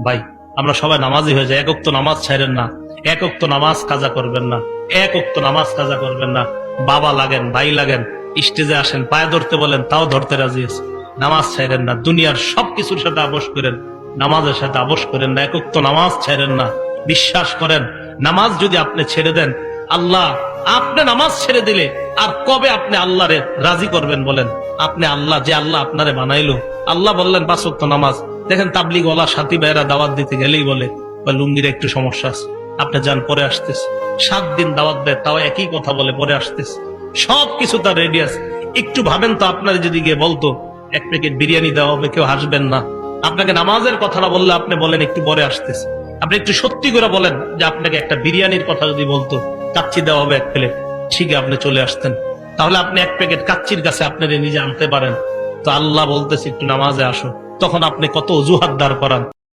ভাই আমরা সবাই নামাজি হয়ে যাই, এক ওয়াক্ত নামাজ ছাড়েন না, এক ওয়াক্ত নামাজ কাজা করবেন না, এক ওয়াক্ত নামাজ কাজা করবেন না। বাবা লাগেন, ভাই লাগেন, স্টেজে আসেন, পায়ে ধরতে বলেন, তাও ধরতে রাজি আছে। নামাজ ছাড়েন না, দুনিয়ার সবকিছুর সাথে আপোষ করেন, নামাজের সাথে আপোষ করেন না, এক ওয়াক্ত নামাজ ছাড়েন না। বিশ্বাস করেন, নামাজ যদি আপনি ছেড়ে দেন, আল্লাহ আপনি নামাজ ছেড়ে দিলে আর কবে আপনি আল্লাহরে রাজি করবেন বলেন? আপনি আল্লাহ, যে আল্লাহ আপনারে বানাইলো, আল্লাহ বললেন 5 ওয়াক্ত নামাজ। দেখেন তাবলিগ ওয়ালা সাথী ভাইয়েরা দাওয়াত দিতে গেলেই বলে লুঙ্গির একটু সমস্যা আছে, আপনি যান পরে আসতেছে। 7 দিন দাওয়াত দেয়, তাও একই কথা বলে পরে আসতেছে। সবকিছু তার রেডি আছে। একটু ভাবেন তো, আপনার যদি গিয়ে বলতো 1 প্যাকেট বিরিয়ানি দেওয়া হবে, কেউ হাসবেন না। আপনাকে নামাজের কথাটা বললে আপনি বলেন একটু পরে আসতেছে। আপনি একটু সত্যি করে বলেন যে আপনাকে একটা বিরিয়ানির কথা যদি বলতো, কাচ্চি দেওয়া হবে 1 প্লেট, ঠিক আপনি চলে আসতেন। তাহলে আপনি 1 প্যাকেট কাচ্চির কাছে আপনার নিজে আনতে পারেন। তো আল্লাহ বলতেছে একটু নামাজে আসো, তখন আপনি কত অজুহাত দাঁড় করান।